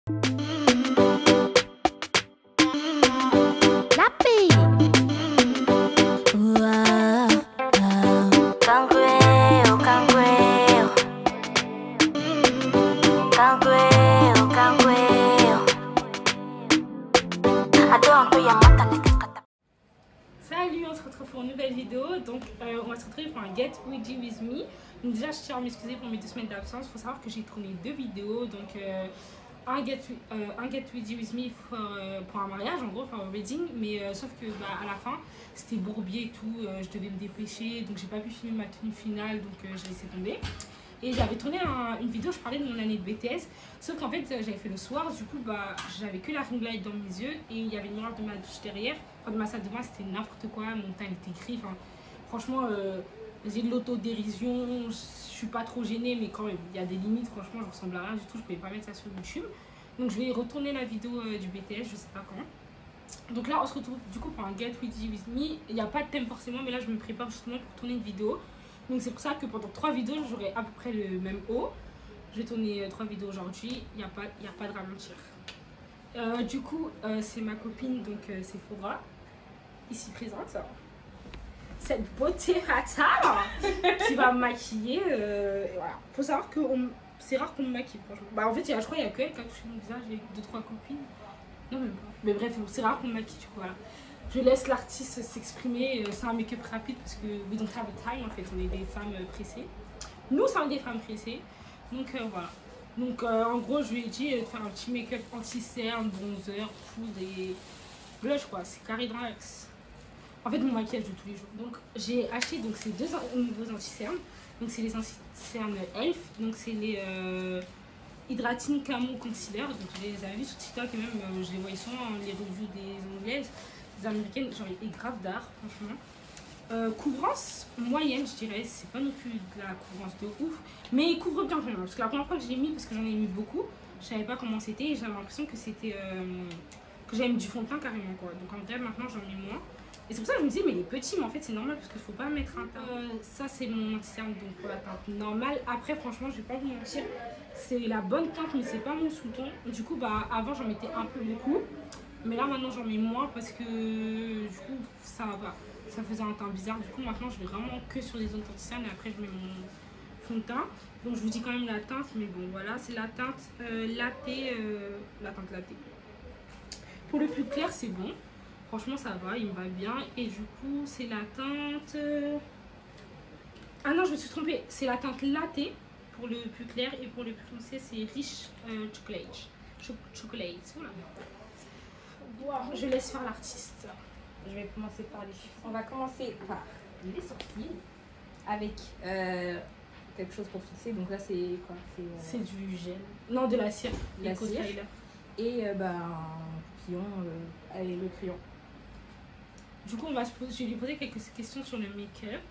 Salut, on se retrouve pour une nouvelle vidéo. Donc on va se retrouver pour un Get Witchy With Me. Donc déjà je tiens à m'excuser pour mes 2 semaines d'absence. Il faut savoir que j'ai tourné 2 vidéos. Donc un Get Witchy With Me pour un mariage, en gros, pour un wedding. Mais sauf que à la fin c'était bourbier et tout. Je devais me dépêcher, donc j'ai pas pu filmer ma tenue finale. Donc j'ai laissé tomber. Et j'avais tourné une vidéo, je parlais de mon année de BTS. Sauf qu'en fait j'avais fait le soir, du coup j'avais que la ring light dans mes yeux. Et il y avait une miroir de ma douche derrière. Enfin, de ma salle de bain, c'était n'importe quoi, mon teint était gris. Enfin, franchement, j'ai de l'autodérision, je suis pas trop gênée, mais quand même, il y a des limites. Franchement, je ressemble à rien du tout, je pouvais pas mettre ça sur YouTube. Donc je vais retourner la vidéo du BTS, je sais pas quand. Donc là, on se retrouve du coup pour un Get Witchy With Me. Il n'y a pas de thème forcément, mais là, je me prépare justement pour tourner une vidéo. Donc c'est pour ça que pendant 3 vidéos, j'aurai à peu près le même haut. Je vais tourner 3 vidéos aujourd'hui, il n'y a pas de ralentir. Du coup, c'est ma copine, donc Sephora, ici présente. Cette beauté rata qui va me maquiller. Voilà. Faut savoir que c'est rare qu'on me maquille, franchement. En fait, je crois qu'il n'y a que elle qui a touché mon visage, j'ai 2-3 copines. Non, même pas. Mais bref, c'est rare qu'on me maquille, du coup, voilà. Je laisse l'artiste s'exprimer. C'est un make-up rapide parce que we don't have a time, en fait, on est des femmes pressées. Nous sommes des femmes pressées. Donc voilà. Donc en gros, je lui ai dit de faire un petit make-up anti-cerne, bronzer, poudre et blush, quoi. C'est carré dans l'axe. En fait, mon maquillage de tous les jours. Donc j'ai acheté donc, ces 2 nouveaux anti-cernes. Donc c'est les anti-cernes Elf. Donc c'est les Hydratine Camo Concealer. Donc je les avais vus sur TikTok et même je les voyais souvent dans les reviews des anglaises, des américaines. Genre et grave d'art, franchement. Couvrance moyenne, je dirais, c'est pas non plus de la couvrance de ouf, mais il couvre bien quand même. Parce que la première fois que je l'ai mis, parce que j'en ai mis beaucoup, je savais pas comment c'était et j'avais l'impression que c'était que j'avais mis du fond de teint carrément, quoi. Donc en vrai, maintenant j'en mets moins. Et c'est pour ça que je me disais, mais il est petit, mais en fait c'est normal parce qu'il faut pas mettre un teint. Ça, c'est mon anti-cerne donc pour la teinte normale. Après, franchement, je vais pas vous mentir, c'est la bonne teinte, mais c'est pas mon sous-ton. Du coup, avant j'en mettais un peu beaucoup, mais là maintenant j'en mets moins parce que du coup, ça va pas. Ça faisait un teint bizarre, du coup maintenant je vais vraiment que sur les autres anti-cernes et après je mets mon fond de teint. Donc je vous dis quand même la teinte, mais bon voilà, c'est la teinte latte, la teinte latte. Pour le plus clair c'est bon, franchement ça va, il me va bien. Et du coup c'est la teinte... Ah non, je me suis trompée, c'est la teinte latte pour le plus clair et pour le plus foncé c'est Rich Chocolate. Voilà. Wow, je laisse faire l'artiste. Je vais commencer par les chiffres. On va commencer par les sourcils avec quelque chose pour fixer. Donc là, c'est quoi? C'est du gel. Non, de la cire. La cire. Et un papillon avec le crayon. Du coup, je vais lui poser quelques questions sur le make-up.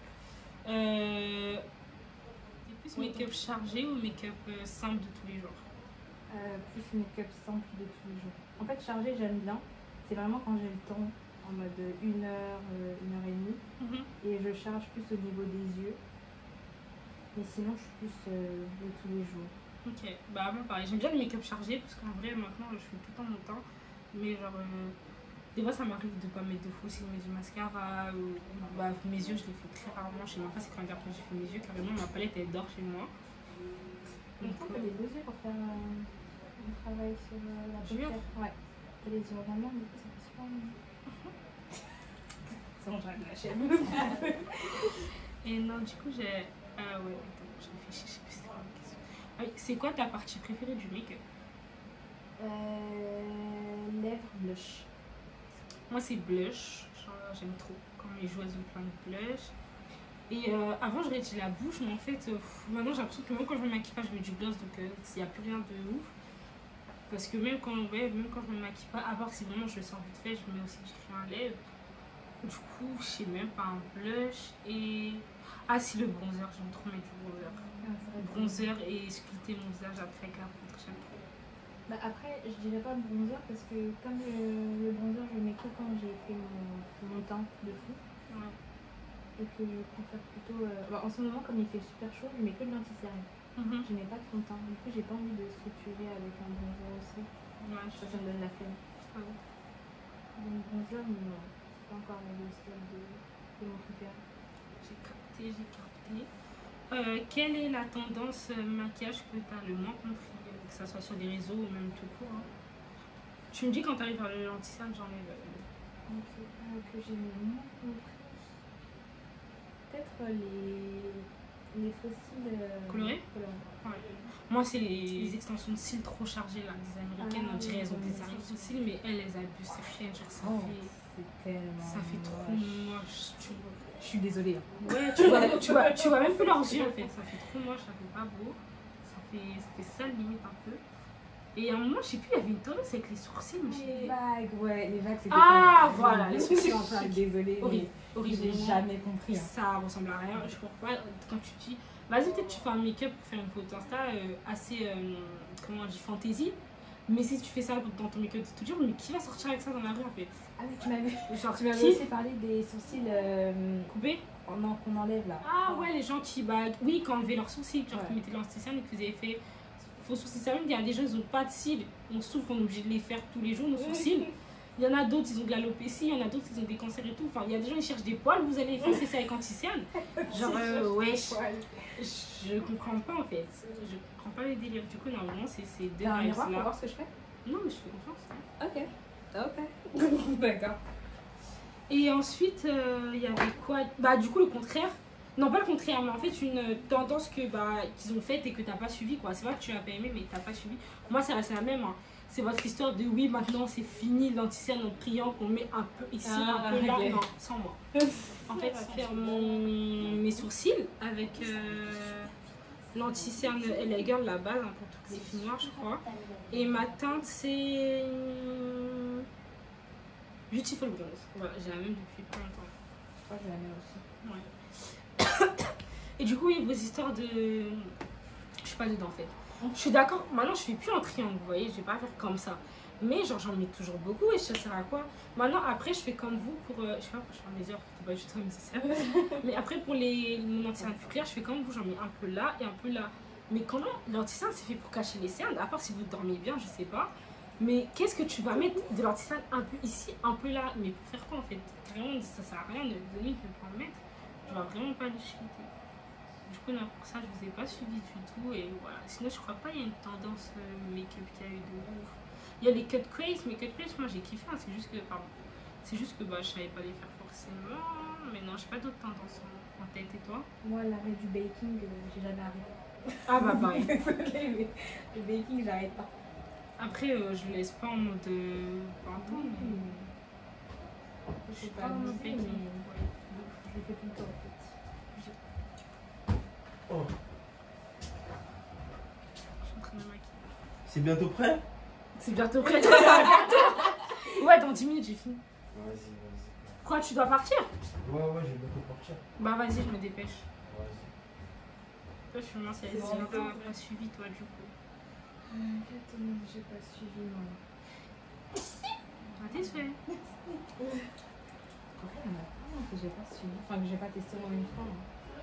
Plus make-up chargé ou make-up simple de tous les jours? Plus make-up simple de tous les jours. En fait, chargé, j'aime bien. C'est vraiment quand j'ai le temps. En mode 1 heure, 1 heure et demie. Et je charge plus au niveau des yeux. Mais sinon, je suis plus de tous les jours. Ok, moi pareil. J'aime bien le make-up chargé parce qu'en vrai, maintenant, je fais tout le temps mon teint. Mais genre, des fois, ça m'arrive de pas mettre de faux cils, mes yeux mascara. Mes yeux, je les fais très rarement. Je sais même pas c'est quand dernière fois que j'ai fait mes yeux. Carrément, ma palette, elle dort chez moi. Donc, on les 2 yeux pour faire un travail sur la paupière. Ouais. Et les yeux vraiment, du coup, ça fait super bien. Et non, du coup, j'ai... Ah ouais, attends, je réfléchis, je sais plus c'est quoi la question. Ah oui, c'est quoi ta partie préférée du make-up? Lèvres, blush. Moi, c'est blush. J'aime trop quand mes joueuses ont plein de blush. Et avant, je réutilise la bouche, mais en fait, maintenant, j'ai l'impression que même quand je me maquille pas, je mets du gloss, donc il n'y a plus rien de ouf. Parce que même quand je me maquille pas, à part si vraiment je le sens vite fait, je mets aussi du crayon à lèvres. Du coup, je sais même pas, un blush et... Ah si, le bronzer, j'aime trop mettre du bronzer. Bronzer et sculpter mon visage après avec la poudre, j'aime trop. Après, je dirais pas bronzer parce que comme le bronzer, je le mets que quand j'ai fait mon teint de fou. Ouais. Et que je préfère plutôt... en ce moment, comme il fait super chaud, je mets que de l'anti-cerne. Je mets pas de fond de teint. Du coup, j'ai pas envie de structurer avec un bronzer aussi. Ça me donne la flemme. Ouais. Donc bronzer, non. C'est pas encore le style de mon préféré. J'ai capté, j'ai capté. Quelle est la tendance maquillage que tu as le moins compris, que ce soit sur les réseaux ou même tout court, hein. Tu me dis quand tu arrives vers le lenticienne, j'enlève. Ok, que j'ai le moins compris. Peut-être les fossiles Colorés. colorés. Ouais. Moi, c'est les extensions de cils trop chargées là, des américaines. On dirait elles ont des arrêts de cils, mais elles abusent. C'est fait, genre ça c'est tellement. Ça fait trop moche. Je suis désolée. Hein. Ouais, tu vois même plus leurs yeux en fait. Ça fait trop moche, ça fait pas beau. Ça fait sale limite un peu. Et à un moment, je sais plus, il y avait une tendance avec les sourcils. Les vagues, ouais, les vagues, c'était. Ah, voilà, les sourcils. Désolée. Horrible. Je n'ai jamais compris. Hein. Ça ressemble à rien. Je comprends pas. Quand tu dis, vas-y, peut-être tu fais un make-up pour faire une photo Insta assez, comment on dit, fantaisie. Mais si tu fais ça dans ton make-up de toujours, mais qui va sortir avec ça dans la rue en fait? Ah oui, tu m'avais aussi parlé des sourcils coupés. Non, qu'on enlève là. Ah ouais, les gens qui, oui, qui enlevaient leurs sourcils, genre qui mettaient de l'anesthésienne et qui faisaient effet faux sourcils. Ça même, il y a des gens, ils n'ont pas de cils. On souffre, on est obligé de les faire tous les jours, nos sourcils. Il y en a d'autres, ils ont de l'alopécie, il y en a d'autres, ils ont des cancers et tout. Enfin, il y a des gens, ils cherchent des poils, vous allez effacer ça avec anti-cerne. Genre, ouais, je comprends pas en fait. Je comprends pas les délires. Du coup, normalement, c'est ces deux vibes-là. Pour voir ce que je fais? Non, mais je fais confiance. Ok. D'accord. Et ensuite, il y avait quoi? Bah, du coup, le contraire. Non, pas le contraire, mais en fait, une tendance que qu'ils ont faite et que t'as pas suivi, quoi. C'est vrai que tu l'as pas aimé, mais t'as pas suivi. Moi, c'est la même. Hein. C'est votre histoire de oui, maintenant c'est fini l'anti-cerne en priant qu'on met un peu ici, un peu là. Non, sans moi. En fait, faire mes sourcils avec l'anti-cerne LA Girl, la base, hein, pour toutes les filles noires, je crois. Et ma teinte, c'est Beautiful Bronze. Voilà, j'ai la même depuis pas longtemps. Je crois que j'ai la même aussi. Ouais. Et du coup, oui, vos histoires de. Je suis pas dedans en fait. Je suis d'accord, maintenant je fais plus en triangle, vous voyez, je vais pas faire comme ça. Mais genre j'en mets toujours beaucoup et je sais ça sert à quoi. Maintenant après je fais comme vous pour, je sais pas pourquoi je fais mes heures, c'est pas du tout nécessaire. Mais après pour mon anti-cerne plus clair, je fais comme vous, j'en mets un peu là et un peu là. Mais comment l'anti-cerne c'est fait pour cacher les cernes, à part si vous dormez bien, je sais pas. Mais qu'est-ce que tu vas mettre de l'anti-cerne un peu ici, un peu là? Mais pour faire quoi en fait? Vraiment ça sert à rien de limite de pas en mettre. Je vois vraiment pas l'utilité. Du coup, non, pour ça, je vous ai pas suivi du tout. Et voilà. Sinon, je crois pas qu'il y a une tendance make-up qui a eu de ouf. Il y a les cut crease, mais cut crease, moi j'ai kiffé. Hein, c'est juste que, je savais pas les faire forcément. Mais non, j'ai pas d'autres tendances en tête. Et toi? Moi, l'arrêt du baking, j'ai jamais arrêté. Ah bah pareil. Le baking, j'arrête pas. Après, je le laisse pas en mode 20 ans, mais. Je sais pas, mais je le fais tout le temps en fait. Oh. Je suis en train de me maquiller. C'est bientôt prêt? C'est bientôt prêt. Ouais, dans 10 minutes, j'ai fini. Vas-y. Quoi, tu dois partir? Ouais, je vais bientôt partir. Bah vas-y, je me dépêche. Vas-y. Toi, je suis mince, elle a pas suivi, toi, du coup. J'ai pas suivi, moi. Ah, désolé. Que j'ai pas suivi. Enfin, que j'ai pas testé moi une fois.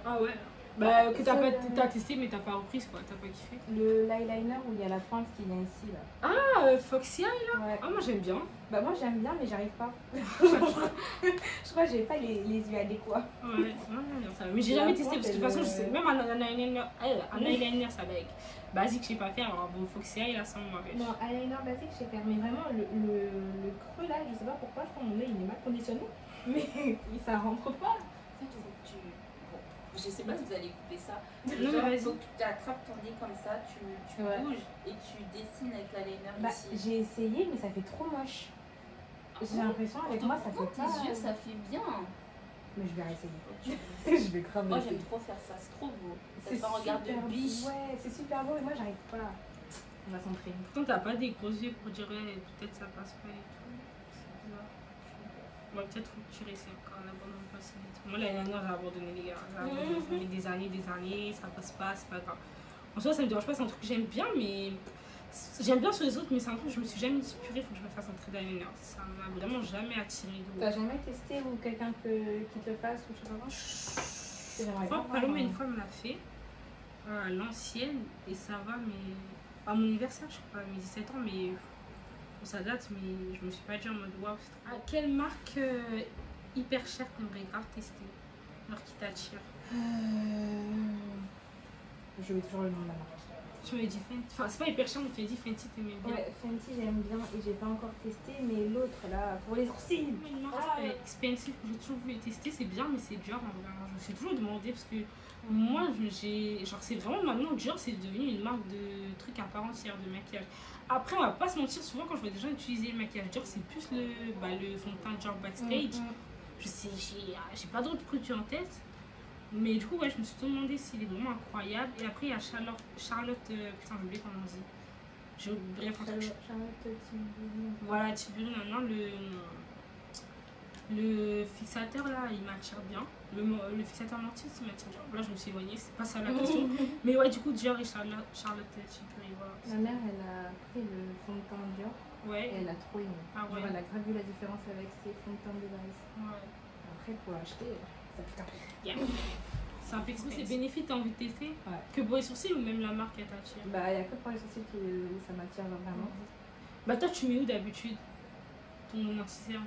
Ah ouais. Bah, que t'as testé, mais t'as pas reprise, quoi. T'as pas kiffé. L'eyeliner où il y a la pointe qui vient ici, là. Ah, Foxy Eye, là. Ouais. Ah, moi, j'aime bien. Bah, moi, j'aime bien, mais j'arrive pas. Je crois que j'ai pas les yeux adéquats. Ouais, ça va. Mais j'ai jamais testé, parce que de toute façon, je sais, même un eyeliner, ça va être basique, je sais pas faire. Alors, bon, Foxy Eye, là, ça m'arrête. Non, eyeliner basique, je sais faire. Mais vraiment, le creux, là, je sais pas pourquoi, je crois que mon œil, il est mal conditionné. Mais ça rentre pas. Je sais pas si vous allez couper ça. Non, Genre, mais vas-y. faut que tu attrapes ton nez comme ça, tu bouges et tu dessines avec l'eyeliner Bah, ici. j'ai essayé, mais ça fait trop moche. J'ai l'impression avec moi, ça fait Pourtant, pas. tes yeux, ça fait bien. Mais je vais réessayer. Je vais grave Moi, essayer. j'aime trop faire ça, c'est trop beau. Ça C'est fait un regard de super biche. Ouais, c'est super beau et moi, j'arrive pas. On va s'entraîner. Pourtant, t'as pas des gros yeux pour dire, ouais, peut-être ça passe pas et tout. C'est bizarre. Bon, peut-être faut que tu réessayes encore la bonne facile. Moi, l'année dernière, j'ai abandonné, les gars. J'ai abandonné des années, ça passe pas, c'est pas grave. En soi, ça me dérange pas, c'est un truc que j'aime bien, mais. J'aime bien sur les autres, mais c'est un truc que je me suis jamais inspirée, il faut que je me fasse un trait d'eyeliner. Ça m'a vraiment jamais attiré. T'as jamais testé ou quelqu'un qui te le fasse ou je sais pas quoi? Paloma, une fois, me l'a fait. L'ancienne, et ça va, mais. À mon anniversaire, je sais pas, mes 17 ans, mais. Ça date, mais je me suis pas dit en mode waouh, c'est trop. Quelle marque hyper chère t'aimerais grave tester? Alors qui t'attire? Je vais toujours le nom de la marque. Tu m'as dit Fenty. Enfin, c'est pas hyper cher, mais tu m'as dit Fenty, t'aimais bien. Ouais, Fenty j'aime bien et j'ai pas encore testé, mais l'autre là, pour les sourcils. Une marque expensive que j'ai toujours voulu tester, c'est bien, mais c'est dur en vrai. Je me suis toujours demandé parce que moi, genre, c'est vraiment maintenant Dior, c'est devenu une marque de trucs à part entière de maquillage. Après, on va pas se mentir, souvent quand je vois des gens utiliser le maquillage Dior, c'est plus le fond de teint Dior Backstage. Je sais, j'ai pas d'autres produits en tête. Mais du coup, ouais, je me suis demandé s'il est vraiment incroyable. Et après, il y a Charlotte putain, j'ai oublié comment on dit. Bref, Charlotte Tilbury. voilà, Tilbury, maintenant, le fixateur là, il m'attire bien. Le fixateur mortier, il m'attire bien. Là, je me suis éloignée, c'est pas ça la question. Mais ouais, du coup, Dior et Charlotte Tilbury, voilà. Ma mère, elle a pris le fond de teint Dior Ouais. et elle a trop aimé. Ah ouais. Genre, elle a grave vu la différence avec ses fonds de teint de base. Ouais. Après, pour l'acheter, ça coûte un peu. Yeah. C'est un peu expensive. C'est bénéfique, t'as envie de tester? Ouais. Que pour les sourcils ou même la marque elle t'attire? Bah, il n'y a que pour les sourcils où ça m'attire vraiment. Bah, toi, tu mets où d'habitude ton anti-cerne?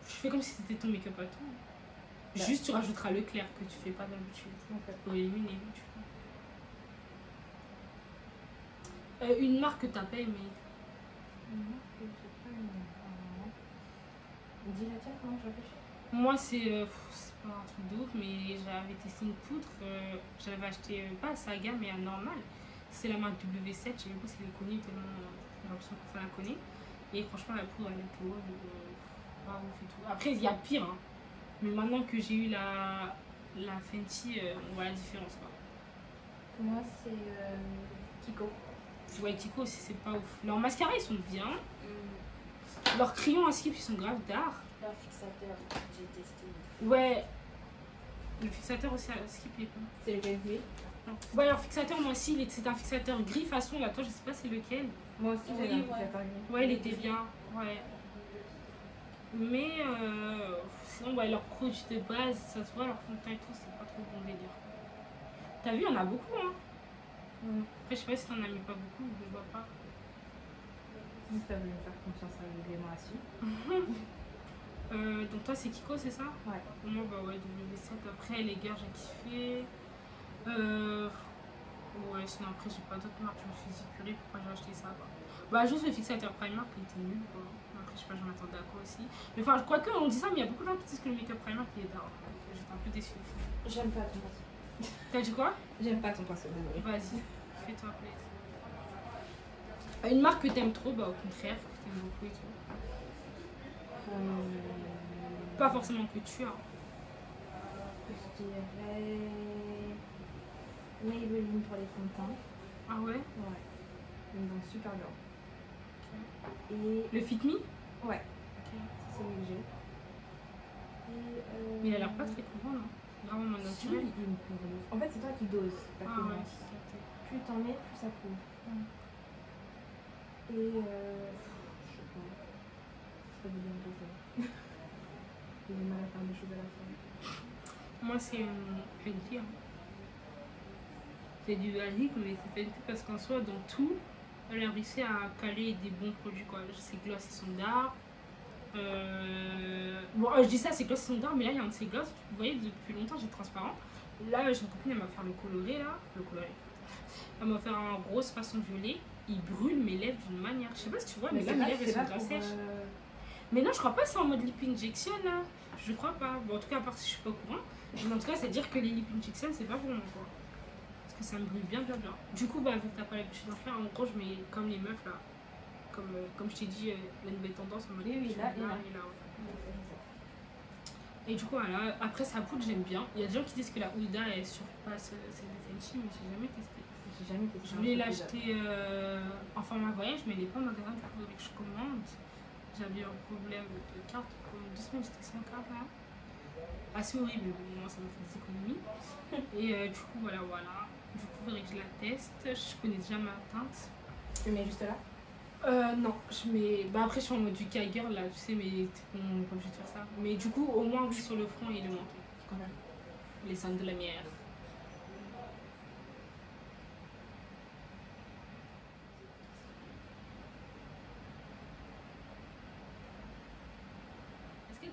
Je fais comme si c'était ton make-up à toi. Bah. Juste, tu rajouteras le clair que tu fais pas d'habitude. Okay. Pour éliminer. Une marque que t'as pas aimée? Une marque que j'ai pas aimée. Dis la tienne, comment je réfléchis? Moi, c'est pas un truc de ouf, mais j'avais testé une poudre. J'avais acheté pas à Saga, mais à Normal. C'est la marque W7. Je sais même pas si elle est connue, tellement j'ai l'impression que ça la connaît. Et franchement, la poudre, elle est pour pas ouf et tout. Après, il y a pire. Hein. Mais maintenant que j'ai eu la Fenty, on voit la différence. Quoi. Moi, c'est Kiko. Ouais, Kiko aussi, c'est pas ouf. Leurs mascaras, ils sont bien. Leurs crayons à skip, ils sont grave d'art. Leur fixateur, j'ai testé. Ouais. Le fixateur aussi à skip, il est bon. C'est lequel gris? Ouais, leur fixateur, moi aussi, c'est un fixateur gris façon. Là, toi, je sais pas c'est lequel. Moi aussi, j'ai Oui, un ouais. fixateur gris. Ouais, il était bien. Ouais. Mais sinon, ouais, leurs produits de base, ça se voit, leur fond de teint et tout, c'est pas trop bon délire. T'as vu, il y en a beaucoup, hein. Après, je sais pas si t'en as mis pas beaucoup, je vois pas. Si t'as voulu me faire confiance aveuglément là-dessus. Donc toi, c'est Kiko, c'est ça? Ouais. Moi, bah ouais, W7. Après, les gars, j'ai kiffé. Ouais, sinon après, j'ai pas d'autres marques. Je me suis dit, purée, pourquoi j'ai acheté ça, quoi. Bah, juste le fixateur Primark, il était nul, quoi. Après, je sais pas, je m'attendais à quoi aussi. Mais enfin, quoique, on dit ça, mais il y a beaucoup de gens qui disent que le make-up Primark, il est d'art. J'étais un peu déçue. J'aime pas ton pinceau. T'as dit quoi? J'aime pas ton pinceau, désolé. Vas-y, fais-toi plaisir. Une marque que t'aimes trop, bah au contraire, que t'aimes beaucoup et tout. Pas forcément que tu as. Je dirais Maybelline pour les fonds de teint. Ah ouais? Ouais. Ils vont super bien. Okay. Et le Fit Me? ouais. Okay. C'est celui que j'ai. Mais il a l'air pas très courant, non? Vraiment naturel. En fait, c'est toi qui doses ta Ah commence. ouais, Plus t'en mets, plus ça coule. Et je sais pas. Ça veut bien doser. J'ai du mal à faire des choses à la fois. Moi, c'est Fenty. Hein. C'est du basique, mais c'est Fenty parce qu'en soi, dans tout, elle a réussi à caler des bons produits. Quoi. Ces glosses, ils sont d'art. Bon, je dis ça, ces glosses sont d'art, mais là, il y a un de ces glosses. Vous voyez, depuis longtemps, j'ai transparent. Là, j'ai une copine, elle m'a fait le coloré, là. Le coloré. Elle m'a fait un rose façon violet. Il brûle mes lèvres d'une manière. Je sais pas si tu vois, mais là, mes lèvres, elles sont très sèches. Mais non, je crois pas que c'est en mode lip injection, là. Je crois pas. Bon, en tout cas, à part si je suis pas au courant. Mais en tout cas, c'est dire que les lip injection, c'est pas pour moi, quoi. Parce que ça me brûle bien, bien, bien. Du coup, bah, vu que t'as pas l'habitude d'en faire, en gros, je mets comme les meufs, là. Comme je t'ai dit, la nouvelle tendance en mode oui, là, et là. Et du coup, voilà. Après, sa poudre, j'aime bien. Il y a des gens qui disent que la Huda, elle surpasse celle de Fenty, mais j'ai jamais testé. Je voulais l'acheter en format voyage, mais elle est pas en magasin, du coup, il faudrait que je commande. J'avais un problème de carte pour 2 semaines, j'étais sans carte là. Assez horrible, mais bon, moi ça me fait des économies. Et du coup, voilà. Du coup, il faudrait que je la teste. Je connais déjà ma teinte. Tu mets juste là? Non, je mets. Bah après, je suis en mode du Kiger là, tu sais, mais on n'est pas obligé de faire ça. Mais du coup, au moins, oui, sur le front et le menton. Quand même. Les cendres de la mière.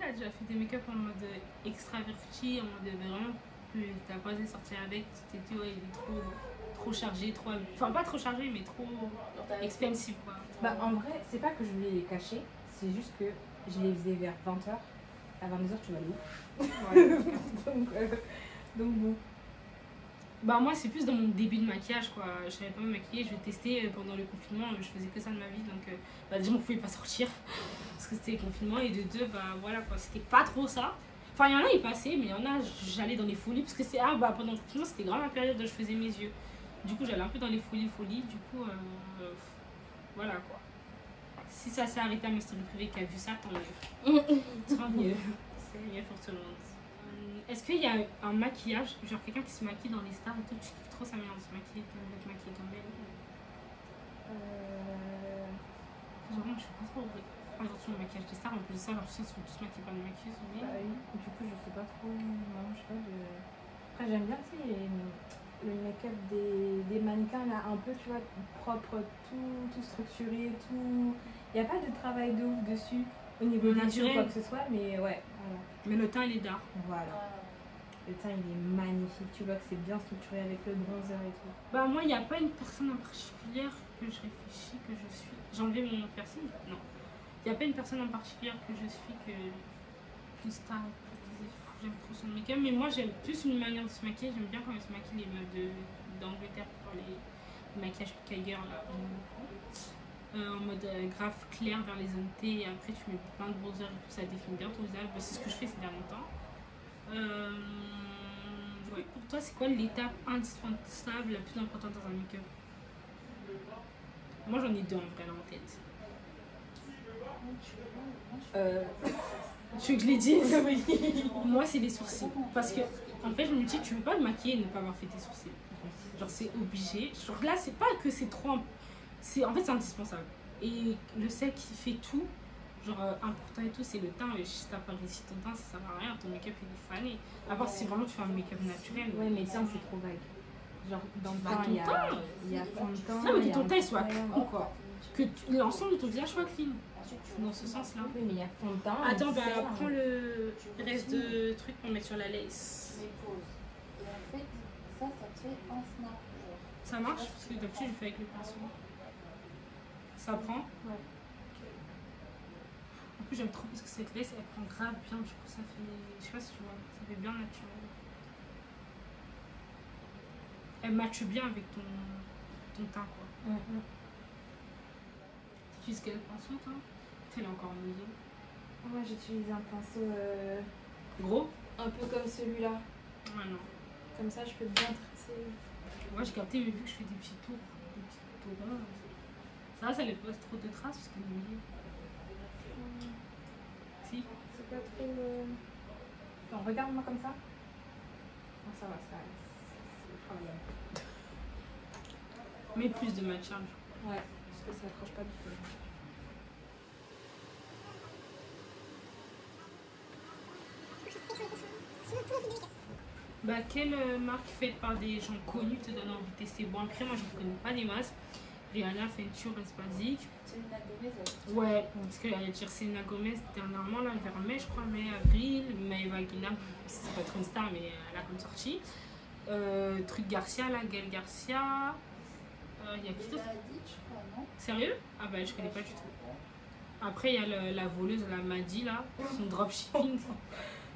elle a déjà fait des make-up en mode extraverti, en mode vraiment que t'as pas osé sortir avec, tu t'es dit ouais, il est trop chargé, trop. Enfin, pas trop chargé, mais trop expensive quoi. Bah, en vrai, c'est pas que je lui ai caché, c'est juste que je les faisais vers 20h. À 22h, tu vas où? Ouais. Donc bon. Bah moi c'est plus dans mon début de maquillage quoi, je savais pas me maquiller, je vais tester pendant le confinement, je faisais que ça de ma vie donc bah déjà on pouvait pas sortir parce que c'était le confinement et de deux bah voilà quoi, c'était pas trop ça. Enfin il y en a ils passaient mais il y en a j'allais dans les folies parce que c'est bah pendant le confinement c'était grave la période où je faisais mes yeux. Du coup j'allais un peu dans les folies, du coup voilà quoi. Si ça s'est arrêté à mes stories privées qui a vu ça, tant mieux. Tant mieux. C'est mieux pour tout le monde. Est-ce qu'il y a un maquillage, genre quelqu'un qui se maquille dans les stars et tout, tu kiffes trop sa manière de se maquiller, d'être maquillée comme elle? Genre moi je suis pas trop attention au maquillage des stars, en plus de ça, j'ai l'impression qu'ils sont tous maquillés par des maquilleuses. Mais... Bah oui, du coup je sais pas trop, non, je sais pas de... Après j'aime bien, tu sais, le make-up des mannequins là, un peu, tu vois, propre, tout structuré, tout... Il n'y a pas de travail de ouf dessus au niveau naturel ou quoi que ce soit, mais ouais, voilà. Mais le teint il est dark. Voilà. Le teint il est magnifique, tu vois que c'est bien structuré avec le bronzer et tout. Bah moi il n'y a pas une personne en particulier que je réfléchis, que je suis. J'ai enlevé mon piercing? Non. Il n'y a pas une personne en particulier que je suis, que une star, j'aime trop son make-up. Mais moi j'aime plus une manière de se maquiller, j'aime bien quand elle se maquille les meufs d'Angleterre pour les maquillages Kiger là. En mode grave clair vers les zones T et après tu mets plein de bronzer et tout, ça définit bien ton visage. C'est ce que je fais ces derniers temps. Ouais. Pour toi, c'est quoi l'étape indispensable la plus importante dans un make-up? Moi, j'en ai deux en vrai là en tête. Tu veux que je les dise? Oui. Moi, c'est les sourcils. Parce que, en fait, je me dis, tu veux pas te maquiller et ne pas avoir fait tes sourcils. Genre, c'est obligé. Genre, là, c'est pas que c'est trop. En fait, c'est indispensable. Et le sel qui fait tout, genre important et tout, c'est le teint. Et si t'as pas réussi ton teint, ça sert à rien. Ton make-up il est fané. À part si vraiment tu fais un make-up naturel. Ouais, mais le teint c'est trop vague. Genre dans le teint, il y a fond de teint. Non, mais que ton teint il soit clean quoi. Que l'ensemble de ton visage soit clean. Dans ce sens-là. Oui, mais il y a fond de teint. Attends, bah prends le reste de trucs pour mettre sur la lace. Les poses. Et en fait, ça te fait un snap. Ça marche? Parce que d'habitude je fais avec le pinceau. Ça prend? Ouais. En plus, j'aime trop parce que cette lace elle prend grave bien. Du coup, ça fait. Je sais pas si tu vois, ça fait bien naturel. Elle matche bien avec ton teint quoi. Tu utilises quel pinceau toi? Elle est encore mouillée. Moi j'utilise un pinceau Gros? un peu comme celui-là. Ah non. Comme ça je peux bien tracer. Moi j'ai capté, mais vu que je fais des petits tours ronds, ça les pose trop de traces parce qu'elle est mouillée. Si? C'est pas trop. Non, regarde-moi comme ça. Non, ça va, c'est le problème. Mais plus de matière. Ouais, parce que ça accroche pas du tout. Bah, quelle marque faite par des gens connus te donne envie de tester? Bon, après, moi je ne connais pas des masses. Rihanna, Fenture, Basique. Selena Gomez. Ouais, parce qu'elle a dire Selena Gomez dernièrement, là, vers mai, je crois, mai, avril. Maëva Guinab, c'est pas trop une star, mais elle a comme sortie. Truc Garcia, là, Gaël Garcia. Il y a qui d'autre? Je crois, non? Sérieux? Ah bah, je connais pas du tout. Après, il y a la voleuse, la Madi, là, son dropshipping.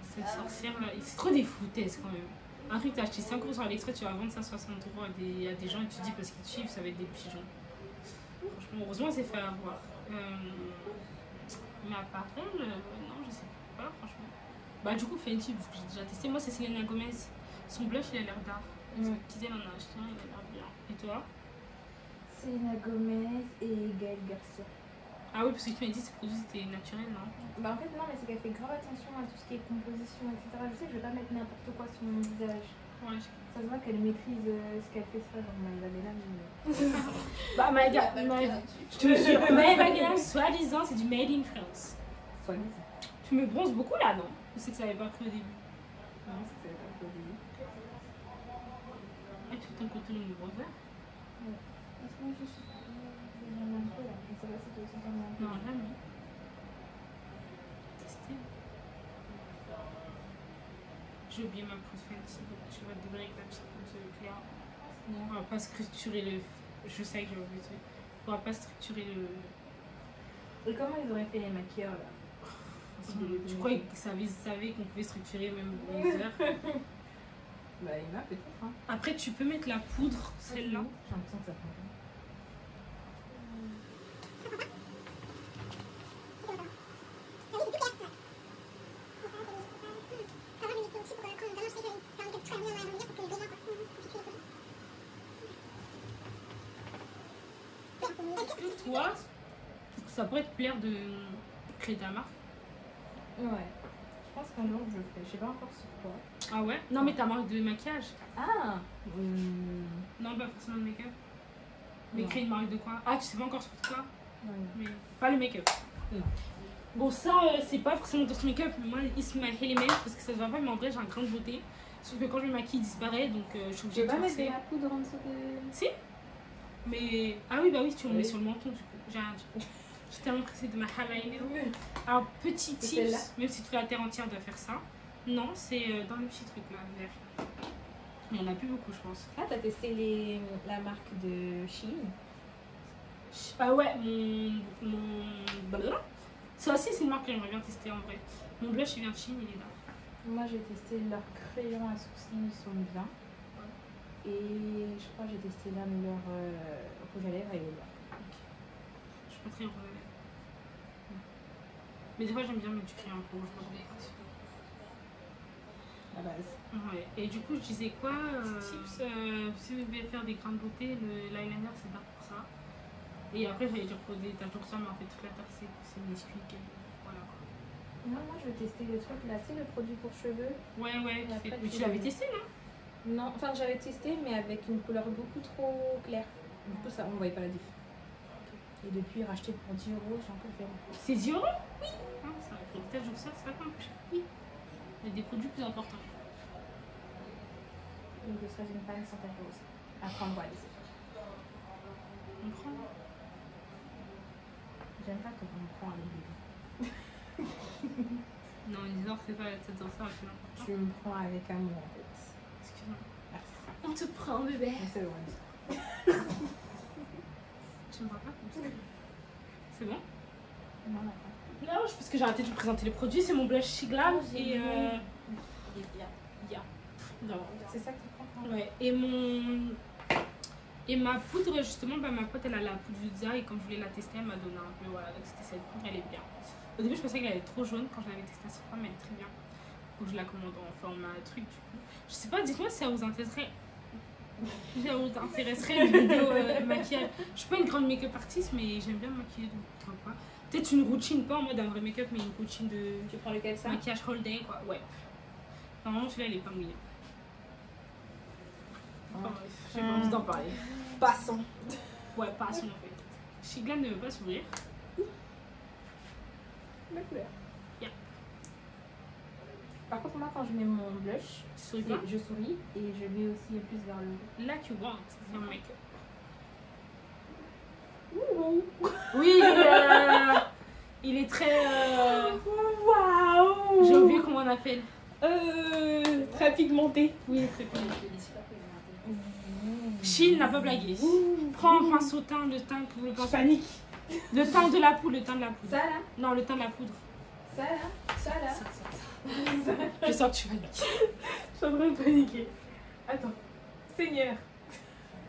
Cette sorcière là, c'est trop des foutaises quand même. Un truc, t'as acheté 5 € sur AliExpress, tu vas vendre ça 60 € à des gens et tu te dis parce qu'ils te suivent, ça va être des pigeons. Franchement, heureusement, c'est fait avoir. Mais à part elle, non, je sais pas, franchement. Bah, du coup, Fenty, vu que j'ai déjà testé, moi c'est Selena Gomez. Son blush, il a l'air d'art. Kizel en a acheté un, il a l'air bien. Et toi? Selena Gomez et Gaël Garcia. Ah oui, parce que tu m'as dit que ces produits c'était naturel, non? Bah en fait non, mais c'est qu'elle fait grave attention à tout ce qui est composition, etc. Je sais que je vais pas mettre n'importe quoi sur mon visage. Ouais, Ça se voit qu'elle maîtrise ce qu'elle fait, c'est pas genre Maëva Guénam. Bah, je te jure, Maëva Guénam, soi-disant, c'est du made in France. Soi-disant. Tu me bronzes beaucoup là, non? Ou c'est que ça avait pas pris au début? Non, c'est que ça avait pas au début. Ah, tu fais ton contenu de bronzer? Ouais. Est-ce que moi je suis un peu là? Je sais pas si tu as aussi un peu. Non, jamais. Tester. J'ai oublié ma poudre Fenty, donc je vais te donner avec la petite poudre claire. On va pas structurer le. Je sais que j'ai oublié le truc. On va pas structurer le. Et comment ils auraient fait les maquilleurs là? Je crois qu'ils savaient qu'on pouvait structurer même les heures. Bah, il y en a peut-être. Hein. Après, tu peux mettre la poudre, celle-là. J'ai l'impression que ça prend. Toi, ça pourrait te plaire de créer ta marque. Ouais. Je pense qu'un jour je le ferai. Je sais pas encore sur quoi. Ah ouais? Non, mais ta marque de maquillage. Ah Non, pas forcément de make-up. Mais Non. créer une marque de quoi? Ah, tu sais pas encore sur quoi? Ouais. Mais pas le make-up. Non. Bon, ça, c'est pas forcément dans ce make-up. Moi, il se maquille les mains parce que ça se voit pas, mais en vrai, j'ai un grain de beauté. Sauf que quand je me maquille, il disparaît, donc je suis Je obligée vais de pas mettre de forcer. la poudre en dessous de. Si? Mais. Ah oui, bah oui, tu le mets Oui. sur le menton, du coup. J'ai rien dit. J'étais tellement pressée de ma highlighter. Alors, petit C'est celle-là? tips, même si toute la terre entière doit faire ça. Non, c'est dans le petit truc là, vert. Il y en a plus beaucoup, je pense. Ah, t'as testé la marque de Shein? Ah ouais, blablabla. Ça aussi, c'est une marque que j'aimerais bien tester en vrai. Mon blush, il vient de Chine, il est là. Moi j'ai testé leurs crayons à sourcils, ils sont bien. Et je crois que j'ai testé là leur rouge à lèvres et là. Je suis pas très rouge. Mais des fois, j'aime bien mettre du crayon rouge. La base. Ouais. Et du coup, je disais quoi tips, si vous voulez faire des grains de beauté, l'eyeliner, c'est bien pour ça. Et après, j'allais dire pour des tatouages, ça, mais en fait, toute la terre, c'est Nesquik. Voilà quoi. Non, moi je vais tester le truc là, tu sais, le produit pour cheveux. Ouais, ouais. Et après, Mais tu l'avais testé, non? Non, enfin j'avais testé, mais avec une couleur beaucoup trop claire. Du coup, ça, on voyait pas la diff. Et depuis, racheté pour 10 euros, j'ai encore fait. C'est 10 euros? Oui. Ah, ça va peut-être jour ça, c'est pas plus cher. Oui. Il y a des produits plus importants. Donc je serais une fan sans ta rose. À prendre à laisser. On prend. J'aime pas quand on prend avec des gens. Non, Lisor, c'est pas ça, c'est important. Tu me prends avec amour en fait. Excuse-moi. Merci. On te prend, bébé. Mais c'est vrai. Tu me vois pas comme ça. C'est bon? Non, d'accord. Non, parce que j'ai arrêté de vous présenter les produits. C'est mon blush Shiglam et Il est bien. Ya. Non. C'est ça que tu prends? Ouais. Et ma poudre, justement, bah, ma pote, elle a la poudre Yuza et comme je voulais la tester, elle m'a donné un peu. Voilà, donc c'était cette poudre, elle est bien. Au début, je pensais qu'elle était trop jaune quand je l'avais testée à Sephora, mais elle est très bien. Faut que je la commande en format truc, du coup. Je sais pas, dites-moi si ça vous intéresserait. Ça vous intéresserait une vidéo maquillage. Je suis pas une grande make-up artiste, mais j'aime bien me maquiller, donc pourquoi pas. Peut-être une routine, pas en mode un vrai make-up, mais une routine de Tu prends lequel ça? maquillage all day, quoi. Ouais. Normalement, celui-là, il est pas mouillé. Enfin, bref, j'ai pas envie d'en parler. Passons. Ouais, pas à son en fait. Shiglam ne veut pas s'ouvrir. La couleur. Yeah. Par contre, moi, quand je mets mon blush, Tu souris pas? je souris et je mets aussi plus vers le haut. Là, tu want your make-up. Ouh. Oui, il est très. Waouh. J'ai oublié comment on appelle. Très pigmenté. Oui, très bien. Il est super pigmenté. Chine n'a pas blagué. Prends un pinceau teint, le teint que vous le Je pensez. panique. Le teint de la poudre, le teint de la poudre. Ça là, Non, le teint de la poudre. ça là, ça là. Je sens que tu paniques. Je suis en train de paniquer. Attends. Seigneur.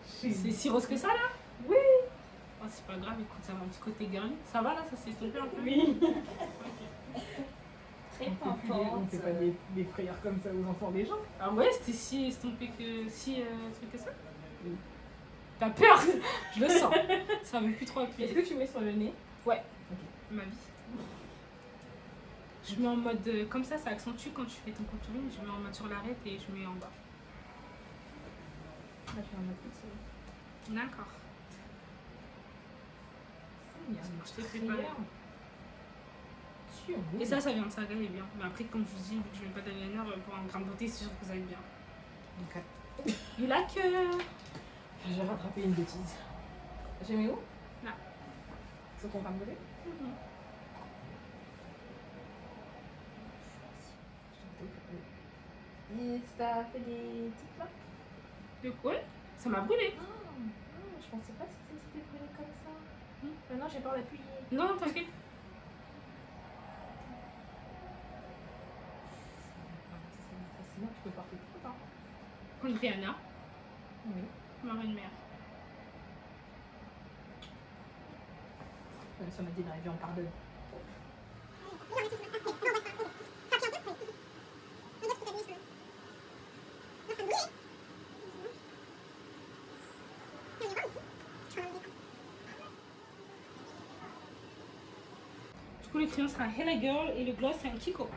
C'est si rose que ça là? Oui. Oh, c'est pas grave, écoute, ça va un petit côté girly. Ça va là, ça s'est estompé un peu? Oui. Très On pimpante. fait pas des frayeurs comme ça aux enfants des gens. Ah ouais, c'était si estompé que. Si truc que ça? Oui. T'as peur? Je le sens. Ça veut plus trop Est-ce appuyer. que tu mets sur le nez? Ouais. Ma vie. Je mets en mode. Comme ça accentue quand tu fais ton contouring. Je mets en mode sur l'arête et je mets en bas. Là, je vais en mettre ici. D'accord. Je t'ai préparé. Et ça vient de Saga, elle est bien. Mais après, comme je vous dis, vu que je mets pas d'eyeliner, pour un grain de beauté, c'est sûr que ça va être bien. Ok. You like J'ai rattrapé une bêtise. J'ai mis où? Là. Sur ton grain de beauté? Et t'as fait des tics là? De quoi? Ça m'a brûlé. Je pensais pas que c'était brûlé comme ça. Maintenant j'ai peur d'appuyer. Non, t'inquiète. Sinon tu peux porter tout, hein. Contre Rihanna, Oui. marraine mère. Ça m'a dit dans la vie, on pardonne. Du coup, le crayon sera Hella Girl et le gloss c'est un Kiko.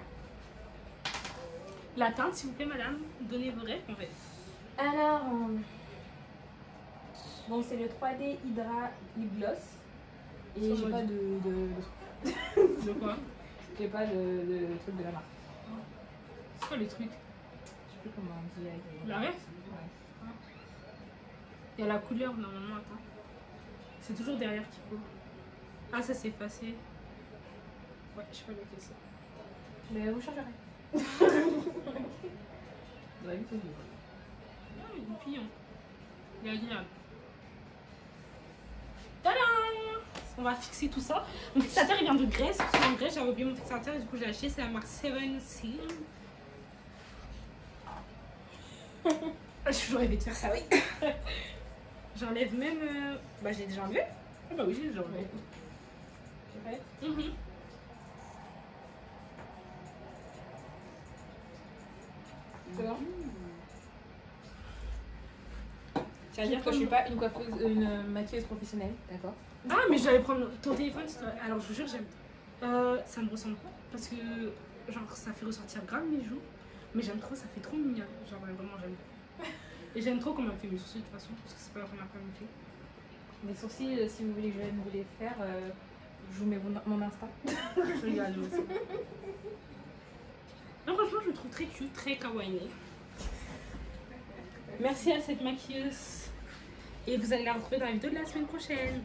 La teinte, s'il vous plaît, madame, donnez vos rêves en fait. Alors, bon, c'est le 3D Hydra Lip Gloss. Et j'ai pas De quoi? j'ai pas le truc de la marque. C'est quoi le truc? Je sais plus comment on dit. La ref? Ouais. Il y a la couleur normalement, attends. C'est toujours derrière Kiko. Ah, ça s'est effacé. Ouais, je sais pas lequel c'est. Mais vous changerez. Dans la vie, c'est bien. Ah, il est goupillon. Il est agréable. Tadam! On va fixer tout ça. Mon fixateur il vient de Grèce. Parce qu'en Grèce j'avais oublié mon fixateur et du coup j'ai acheté. C'est la marque 7 Seal. J'ai toujours rêvé de faire ça, oui. J'enlève même. Bah, j'ai déjà enlevé. Ah, bah oui, j'ai déjà enlevé. C'est vrai? C'est bon? C'est-à-dire que je suis pas une coiffeuse, une maquilleuse professionnelle, d'accord? Ah, mais j'allais prendre ton téléphone. Alors, je vous jure, j'aime. Ça me ressemble pas. Parce que, genre, ça fait ressortir grave mes joues. Mais j'aime trop, ça fait trop mignon. Genre, vraiment, j'aime. Et j'aime trop comment elle fait mes sourcils de toute façon. Parce que c'est pas la première fois qu'elle me fait. Mes sourcils, si vous voulez que je vienne vous les faire, je vous mets mon Insta. Je regarde aussi. Non, franchement, je me trouve très cute, très kawaii. Merci à cette maquilleuse. Et vous allez la retrouver dans la vidéo de la semaine prochaine.